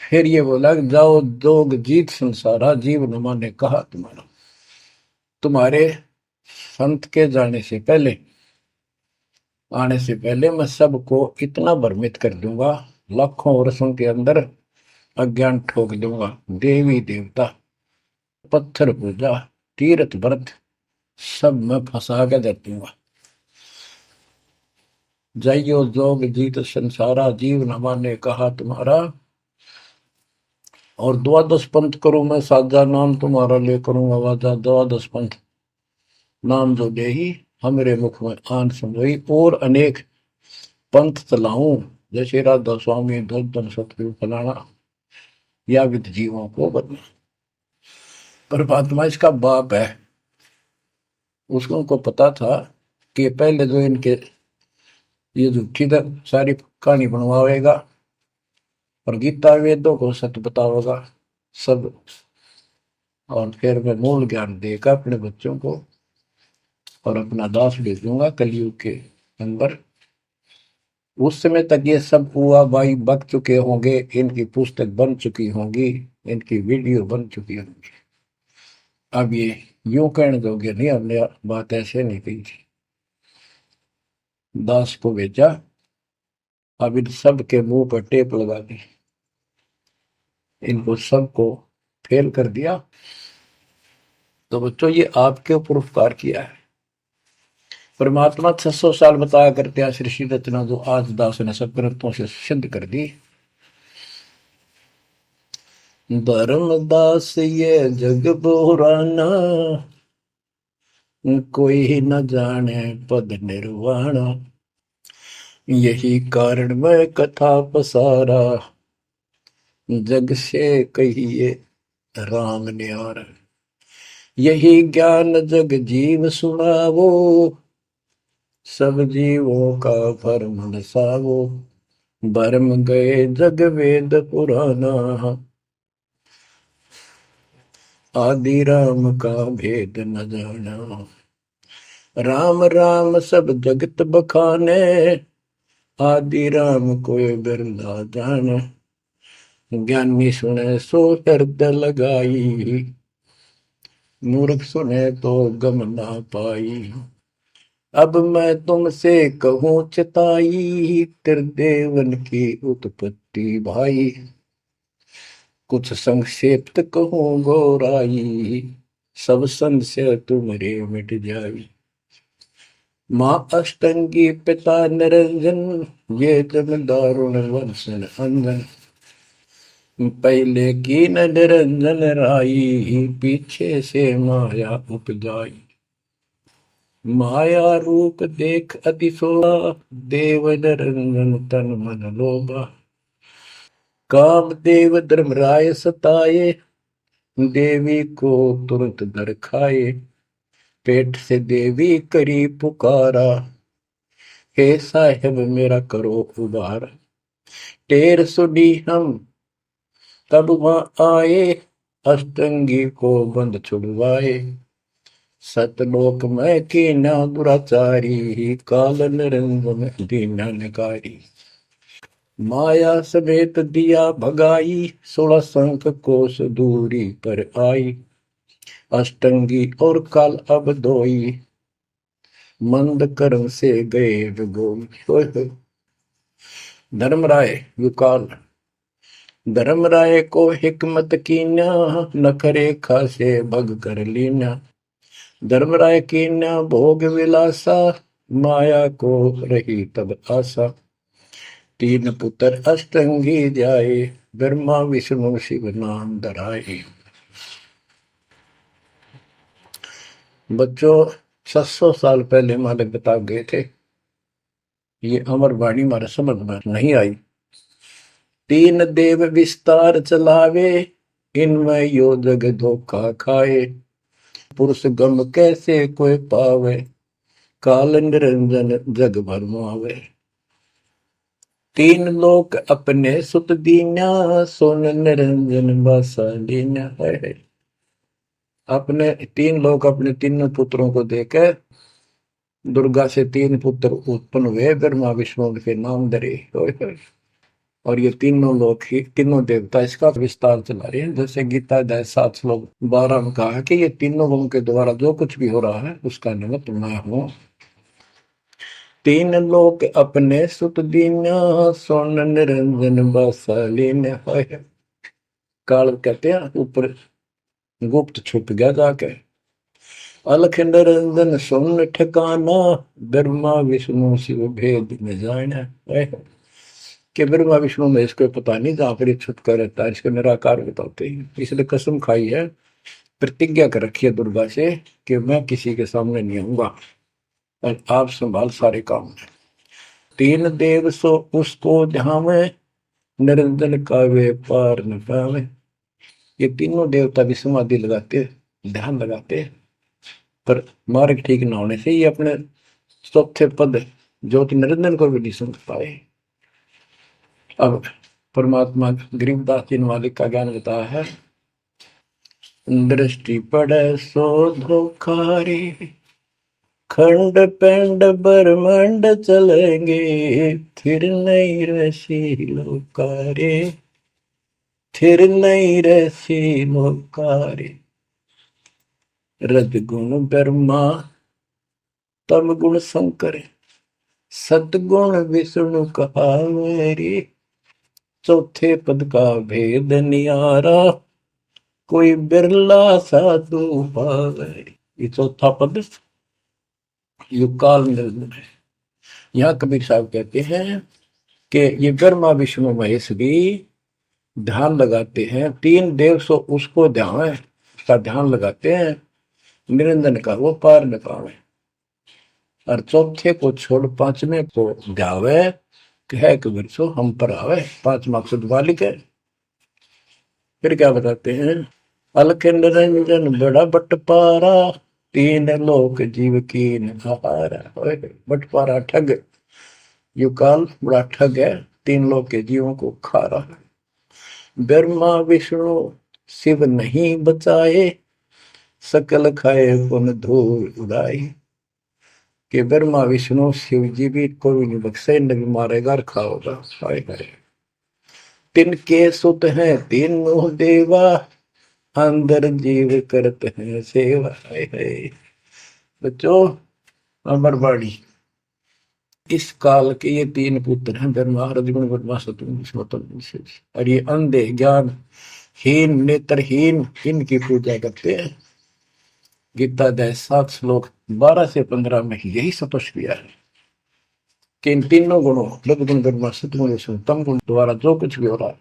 फिर ये बोला कि जाओ जोग जीत संसारा, जीव न माने कहा तुम्हारा। तुम्हारे संत के जाने से पहले, आने से पहले मैं सबको इतना भ्रमित कर दूंगा, लाखों वर्षों के अंदर अज्ञान ठोक दूंगा। देवी देवता, पत्थर पूजा, तीर्थ व्रत सब मैं फंसा के दे दूंगा। जाइयो जोग जीत संसारा, जीव न माने कहा तुम्हारा। और द्वादश पंथ करूं मैं साजा, नाम तुम्हारा ले करूं आवाजा। द्वादश पंथ नाम जो दे ही हमरे मुख में आन समझोई, और अनेक पंथ चलाऊं, जैसे राधा स्वामी धन सतगुरु फलाना, या विद जीवों को बदना। परमात्मा इसका बाप है। उसको पता था कि पहले जो इनके ये झूठी सारी कहानी बनवाएगा और गीता वेदों को सत्य बतावेगा सब, और फिर मैं मूल ज्ञान देगा अपने बच्चों को, और अपना दास भेजूंगा कलयुग के अंदर। उस समय तक ये सब हुआ भाई बक चुके होंगे, इनकी पुस्तक बन चुकी होंगी, इनकी वीडियो बन चुकी होंगी। अब ये यूं कहने दोगे नहीं, हमने बात ऐसे नहीं कही थी। दास को भेजा, अब इन सब के मुंह पर टेप लगा दी, इनको सबको फेल कर दिया। तो बच्चों ये आपके ऊपर उपकार किया है। परमात्मा 600 साल बताया करते हैं सृष्टि रचना, जो आज दास ने सब ग्रंथों से सिद्ध कर दी। धर्मदास ये जग बोराना, कोई न जाने पद निर्वाणा। यही कारण मैं कथा पसारा, जग से कहिए राम न्यारा। यही ज्ञान जग जीव सुनावो, सब जीवों का भरम नसावो। भरम गए जग वेद पुराना, आदि राम का भेद न जाना। राम राम सब जगत बखाने, आदि राम कोई बिरला जाने। ज्ञानी सुने सो हृदय लगाई, मूर्ख सुने तो गम ना पाई। अब मैं तुमसे कहूँ चिताई, त्रिदेवन की उत्पत्ति भाई। कुछ संक्षेप्त कहूँ गौराई, सब संशय तुमरे मिट जाई। माँ अष्टंगी पिता निरंजन, ये जब दारुण वंशन अंजन। पहले की न निरंजन राई, पीछे से माया उपजाई। माया रूप देख अतिशोभा, देव निरंजन तन मन लोभा। काम देव धर्मराय सताए, देवी को तुरंत दर खाए। पेट से देवी करी पुकारा, हे साहेब मेरा करो उबार। टेर सुनी हम तब वहां आए, अष्टंगी को बंद छुड़वाए। सतलोक में कीना दुराचारी, काल निरंजन दीनानकारी। माया समेत दिया भगाई, 16 संख कोस दूरी पर आई। अष्टंगी और काल अब दोई, मंद कर्म से गए विगोल। धर्मराय युकाल, धर्मराय को हिकमत कीन्या, नखरे खासे भग कर लीन्या। धर्मराय कीन्या भोग विलासा, माया को रही तब आशा। तीन पुत्र अष्टंगी जाए, ब्रह्मा विष्णु शिव नाम धराए। बच्चों 700 साल पहले हमारे बता गए थे, ये अमर वाणी हमारे समझ में नहीं आई। तीन देव विस्तार चलावे, इनमें यो जग धोखा खाए। पुरुष गम कैसे कोई पावे, काल निरंजन जग भरमावे। तीन लोक अपने सुत दीन्या, सोन निरंजन बासा लीन्या है। अपने तीन लोग अपने तीनों पुत्रों को देकर दुर्गा से तीन पुत्र उत्पन्न हुए, ब्रह्मा विष्णु के नाम धरे। और ये तीनों लोग ही तीनों देवता इसका विस्तार चला रहे हैं। जैसे गीता अध्याय 7 श्लोक 12 में कहा कि ये तीनों लोगों के द्वारा जो कुछ भी हो रहा है उसका निमित्त मैं हूं। तीन लोग अपने सुत दीन्या, सोन निरंजन बासालीन। काल कहते हैं ऊपर गुप्त छुप गया जाके। अलख निरंजन सुन ठिकाना, ब्रह्मा विष्णु शिव भेद में जाना। कि ब्रह्मा विष्णु में इसको पता नहीं, जहां पर छुटका रहता है इसको निराकार बताते हैं। इसलिए कसम खाई है, प्रतिज्ञा कर रखी है दुर्गा से कि मैं किसी के सामने नहीं आऊंगा और आप संभाल सारे काम। तीन देव सो उसको ध्यावे, निरंजन का वे पार न पावे। ये तीनों देवता भी समाधि लगाते, ध्यान लगाते, पर मार्ग ठीक न होने से ये अपने चौथे पद ज्योति निरंजन को भी नहीं समझ पाए। अब परमात्मा गरीबदास जी मालिक का ज्ञान बताया है। दृष्टि पड़े सो धोखारी, खंड पेंड ब्रह्मांड चलेंगे, फिर नहीं रसी लोकारे, फिर नहीं रसी लोकारे। रजगुण ब्रह्मा, तम गुण शंकर, सदगुण विष्णु कहावेरी। चौथे पद का भेद नियारा, कोई बिरला साधु पावे। ये चौथा पद युगकाल निरंजन है। यहाँ कबीर साहब कहते हैं कि ये ब्रह्मा विष्णु महेश भी ध्यान लगाते हैं। तीन देव सो उसको ध्यान है, उसका ध्यान लगाते हैं, निरंजन का वो पार न पावे। और चौथे को छोड़ पांचवें को ध्यावे, कह कबीर सो हम पर आवे। पांच मकसद वालिक है। फिर क्या बताते हैं, अलख निरंजन बड़ा बटपारा, तीन लोक जीव की नहारा। बटपारा ठग, युकाल बड़ा ठग है, तीन लोक के जीवों को खा रहा है। ब्रह्मा विष्णु शिव नहीं बचाए, सकल खाए पुन धूल उड़ाई। कि ब्रह्मा विष्णु शिव जी भी कोई नहीं बख्शे, न भी मारेगा और खाओगा। हाय हाय। तिनके सुत हैं तीनों देवा, अंदर जीव करते हैं सेवा। हाय हाय। बच्चों अमरवाणी, इस काल के ये तीन पुत्र हैं, ब्रह्मा रजगुण ब्रह्मा सतगुण विष्णु। और ये अंधे ज्ञान हीन नेत्रहीन इनकी पूजा करते हैं। गीता अध्याय 7 श्लोक 12 से 15 में यही स्पष्ट किया है कि इन तीनों गुणों रजगुण ब्रह्मा सतगुण विष्णु तम गुण द्वारा जो कुछ भी हो रहा है,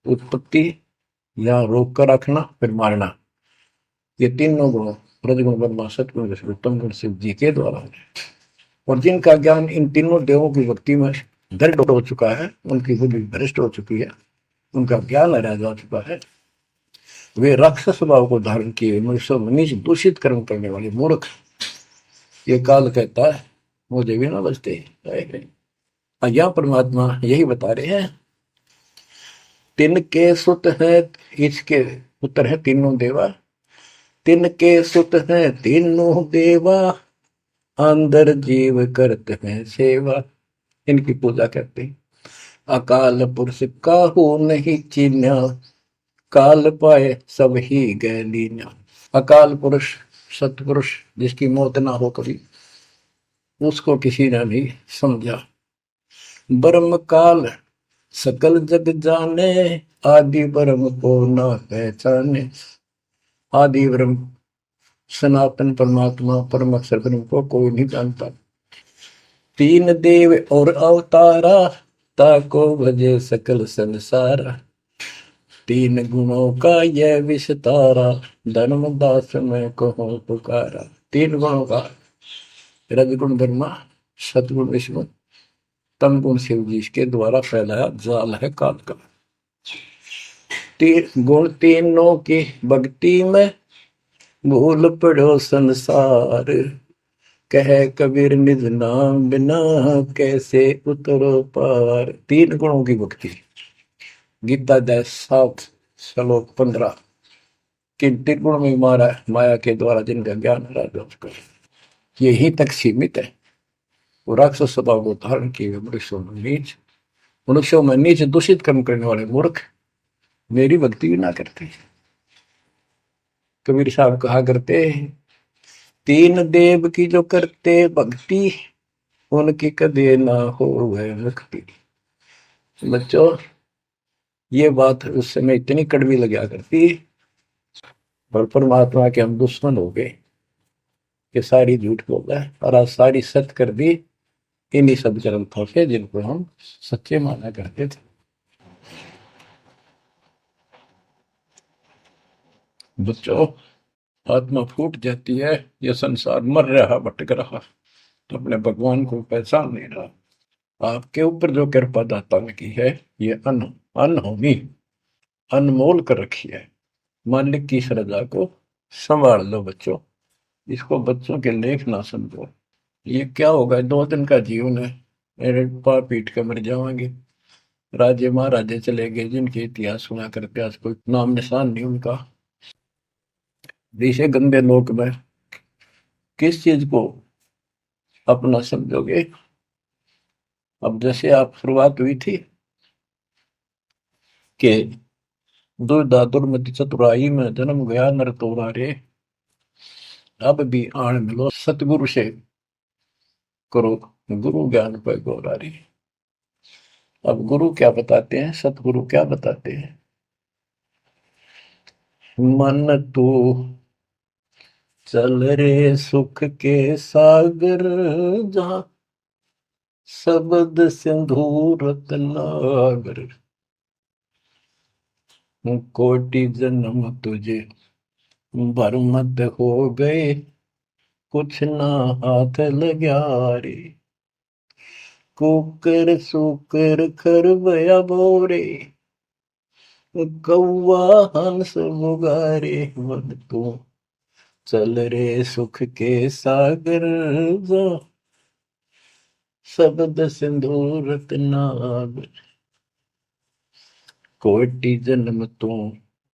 उत्पत्ति या रोक कर रखना फिर मारना, ये तीनों गुणों रजगुण ब्रह्मा सतगुण विष्णु तम गुण शिव जी के द्वारा है। और जिनका ज्ञान इन तीनों देवों की भक्ति में दृढ़ हो चुका है, उनकी बुद्धि भ्रष्ट हो चुकी है, उनका ज्ञान रह जा चुका है, वे राक्षस स्वभाव को धारण किए मनुष्य नीच दूषित कर्म करने वाले मूर्ख, ये काल कहता है मुझे भी ना बचते। यहाँ परमात्मा यही बता रहे हैं, तिनके सुत हैं, इसके पुत्र हैं तीनों देवा, तिनके सुत हैं तीनों देवा, अंदर जीव करते हैं सेवा। इनकी पूजा करते हैं। अकाल पुरुष काहू नहीं चीन्या, काल पाए सब ही गए लीन्या। अकाल पुरुष सतपुरुष जिसकी मौत ना हो कभी, उसको किसी ने नहीं समझा। ब्रह्म काल सकल जग जाने, आदि ब्रह्म को न पहचाने। आदि ब्रह्म सनातन परमात्मा परम अक्षर ब्रह्म को कोई नहीं जानता। तीन देव और अवतारा, ताको भजे सकल संसारा। तीन गुणों का यह विस्तारा, धर्मदास में कहो पुकारा। तीन गुणों का, रजगुण ब्रह्मा, सतगुण विष्णु, तम गुण शिव जी के द्वारा फैलाया जाल है काल का। तीन गुण तीनों की भक्ति में भूल पड़ो संसार। कह कबीर निज नाम बिना, कैसे उतरो पार। तीन गुणों की भक्ति, गीता 7 श्लोक 15। किन तीन गुण में मारा माया के द्वारा जिनका ज्ञान राजा, यही तक सीमित है। वो राक्षस स्वभाव को धारण किए मनुष्यों में नीच दूषित कर्म करने वाले मूर्ख मेरी भक्ति भी ना करते। कबीर साहब कहा करते, तीन देव की जो करते भक्ति, उनकी कदे ना हो वह मुक्ति। बच्चों, ये बात उस समय इतनी कड़वी लगा करती, और परमात्मा के हम दुश्मन हो गए कि सारी झूठ बोल रहा है, और आज सारी सत्य कर दी इन्हीं सब ग्रंथों के जिनको हम सच्चे माना करते थे। बच्चों, आत्मा फूट जाती है, यह संसार मर रहा भटक रहा, तो अपने भगवान को पहचान नहीं रहा। आपके ऊपर जो कृपा दाता ने की है, ये अनहोनी अनमोल कर रखी है। मालिक की श्रद्धा को संभाल लो बच्चों, इसको बच्चों के लेख ना समझो। ये क्या होगा, 2 दिन का जीवन है, मेरे पार पीट के मर जावांगे। राजे महाराजे चले गए जिनके इतिहास सुना करते, आज कोई नाम निशान नहीं उनका। इसे गंदे लोक में किस चीज को अपना समझोगे। अब जैसे आप शुरुआत हुई थी कि दुर्धा दुर्मति चतुराई में जन्म गया नर तोरा रे, अब भी आण मिलो सतगुरु से करो गुरु ज्ञान पर गौरारी। अब गुरु क्या बताते हैं, सतगुरु क्या बताते हैं। मन तू चल रे सुख के सागर, जहां शब्द सिंधु रत्नागर। कोटि जन्म तुझे भरमत हो गए, कुछ ना हाथ लग्या रे। कुकर सुकर खरबया बोरे, कौवा हंस बुगारे। मन तू चल रे सुख के सागर, जहां शब्द सिंधु रत्नागर। कोटि जन्म तू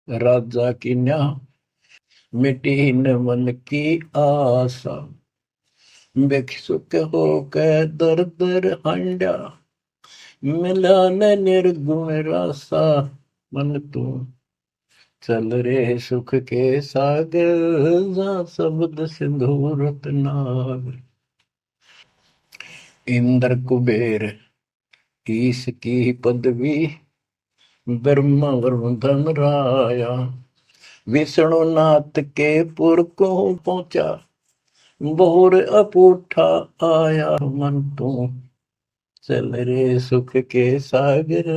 राजा की न्या, मिटी न मन की आशा। भिक्षुक होकर दर दर हंडा, मिला न निर्गुण रासा। मन तू चल रे सुख के सागर, जहां शब्द सिंधु रत्नागर। इंद्र कुबेर ईश की पदवी, ब्रह्मा वरुण धनराया। विष्णुनाथ के पुर को पहुंचा, बोर अपूठा आया। मन तू चल रे सुख के सागर,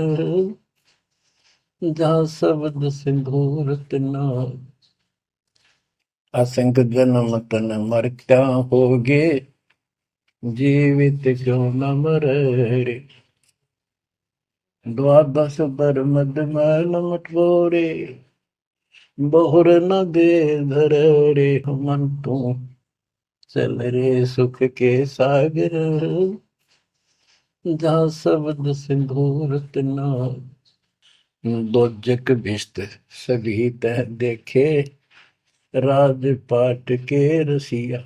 जहां शब्द सिंधु रत्नागर। असंख जन्म तन मरता होगे, जीवित क्यों न मरे रे। द्वादश बर मद मैल मटोरे, बहुर न दे धर रे। मन तू चल रे सुख के सागर, जहां शब्द सिंधु रत्नागर। दोजक भिष्ट सभी तह देखे, राजपाट के रसिया।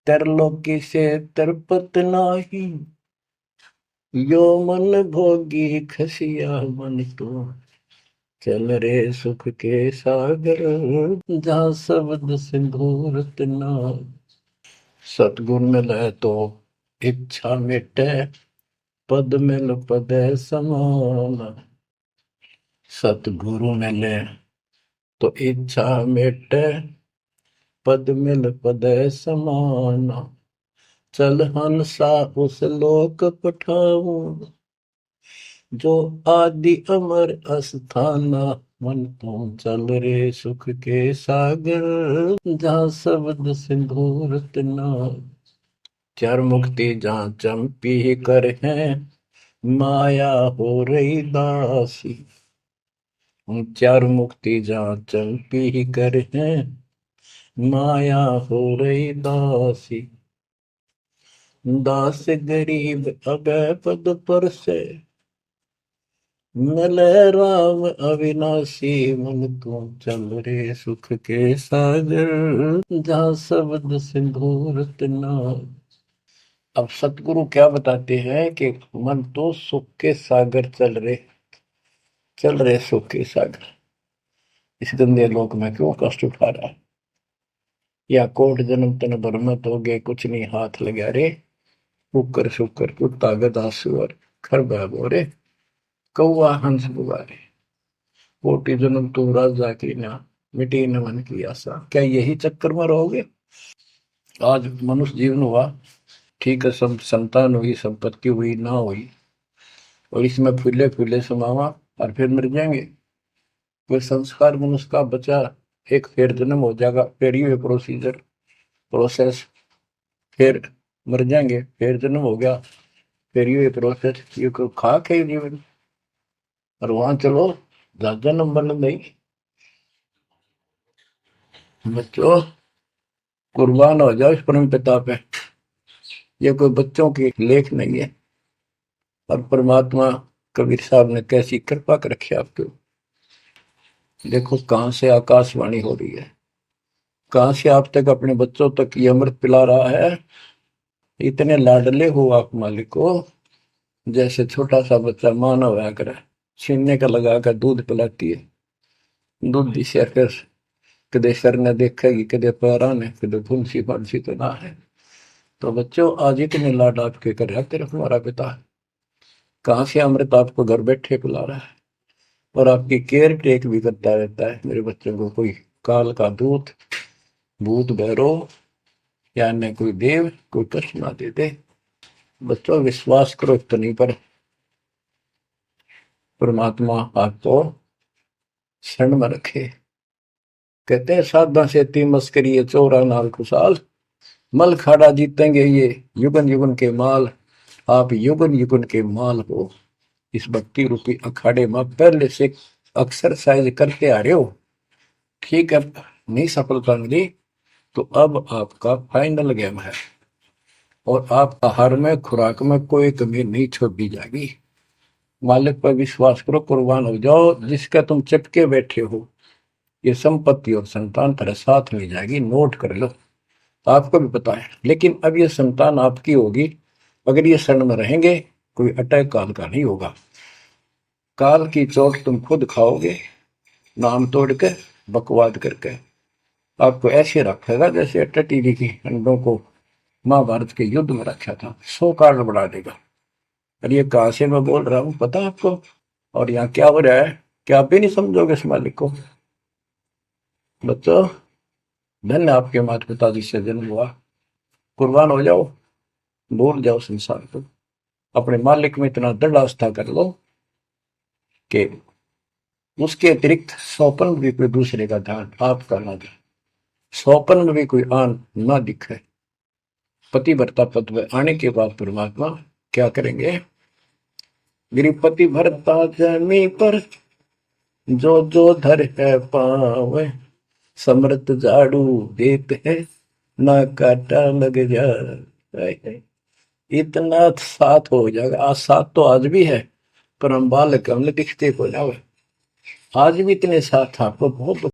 तरलोकी से तरपत नाही, यो मन भोगी खसिया। मन तो चल रे सुख के सागर, जहां शब्द सिंधु रत्नागर। सतगुर मिले तो इच्छा मिटे, पद मिल पद समान। सतगुरु मिले तो इच्छा मिटे, पद मिल पद समान। चल हंसा उस लोक पठाऊं, जो आदि अमर अस्थाना। मन तुम चल रे सुख के सागर, जहाँ शब्द सिंदूर तना। चार मुक्ति जहाँ चंपी कर है, माया हो रही दासी। चार मुक्ति जहाँ चंपी कर है, माया हो रही दासी। दास गरीब अगय पद पर से, मिले राम अविनाशी। मन तुम चल रे सुख के सागर, जहाँ शब्द सिंदूर तना। अब सतगुरु क्या बताते हैं कि मन तो सुख के सागर चल रहे सुख के सागर। इस गंदे लोक में क्यों कष्ट उठा रहा है? या कोट जन्म तन भरमत हो गए, कुछ नहीं हाथ लगा रे। शुक्र शुक्र कुत्ता गधा सुअर खरबा बोरे, कौआ हंस बुआरे। कोटि जन्म तुम राजा की ना, मिटी न मन की आशा। क्या यही चक्कर में रहोगे? आज मनुष्य जीवन हुआ, ठीक है, सब संतान हुई, संपत्ति हुई ना हुई, और इसमें फूले फूले समावा और फिर मर जाएंगे। कोई संस्कार मनुष्य का बचा, एक फिर जन्म हो जाएगा, फिर ये प्रोसेस, फिर मर जाएंगे, फिर जन्म हो गया, फिर ये प्रोसेस। ये कोई खाक है जीवन? और वहां चलो ज्यादा नंबर नहीं। बच्चों कुर्बान हो जाओ इस परम पिता पे। ये कोई बच्चों की लेख नहीं है। और परमात्मा कबीर साहब ने कैसी कृपा कर रखी आपके। देखो कहां से आकाशवाणी हो रही है, कहां से आप तक अपने बच्चों तक ये अमृत पिला रहा है। इतने लाडले हो आप मालिक को, जैसे छोटा सा बच्चा मानव होया करे, छीनने का लगा कर दूध पिलाती है। दूध दिशा फिर कदे सर ने देखेगी, कदे पैरा ने, कदे फुंसी फांसी तो ना है। तो बच्चों आज इतने लाड आपके कर रहा तेरा हमारा पिता, कहां से अमृत आपको घर बैठे पिला रहा है, और आपकी केयर टेक भी करता रहता है मेरे बच्चों को। कोई काल का दूत भूत भैरव या अन्य कोई देव कोई कष्ट ना दे दे। बच्चों विश्वास करो इतनी पर, परमात्मा आपको शरण में रखे। कहते हैं साधा से ती मस्करी है चौरा नाल खुशाल, मल खाड़ा जीतेंगे ये युगन युगन के माल। आप युगन युगन के माल हो। इस भक्ति रूपी अखाड़े में पहले से एक्सरसाइज करते आ रहे हो, ठीक है, नहीं सफलता मिली तो अब आपका फाइनल गेम है, और आप आहार में खुराक में कोई कमी नहीं छोड़ी जाएगी। मालिक पर विश्वास करो, कुर्बान हो जाओ। जिसका तुम चिपके बैठे हो, ये संपत्ति और संतान तेरे साथ मिल जाएगी, नोट कर लो। आपको भी पता है, लेकिन अब ये संतान आपकी होगी अगर ये शरण में रहेंगे। कोई अटैक काल का नहीं होगा, काल की चोट तुम खुद खाओगे, नाम तोड़ के बकवाद करके। आपको ऐसे रखेगा जैसे टीवी की अंडों को महाभारत के युद्ध में रखा था, 100 कार्ड बढ़ा देगा। और ये कहां से मैं बोल रहा हूं पता आपको? और यहाँ क्या हो रहा है, क्या आप भी नहीं समझोगे इस मालिक को? बच्चों धन्य आपके माता पिता जिससे जन्म हुआ, कुर्बान हो जाओ, भूल जाओ संसार को, अपने मालिक में इतना दृढ़ आस्था कर लो कि उसके अतिरिक्त सौपन में भी कोई दूसरे का ध्यान आपका ना दे, सौपन में भी कोई आन ना दिखे। पतिव्रता पद में आने के बाद परमात्मा क्या करेंगे? गिरिपति भरता जमी पर, जो जो धर है पावे, समृत झाड़ू देते हैं, ना काटा लग जाए। इतना साथ हो जाएगा। आज साथ तो आज भी है, पर हम बालक हमने दिखते को जाओ, आज भी इतने साथ आपको बहुत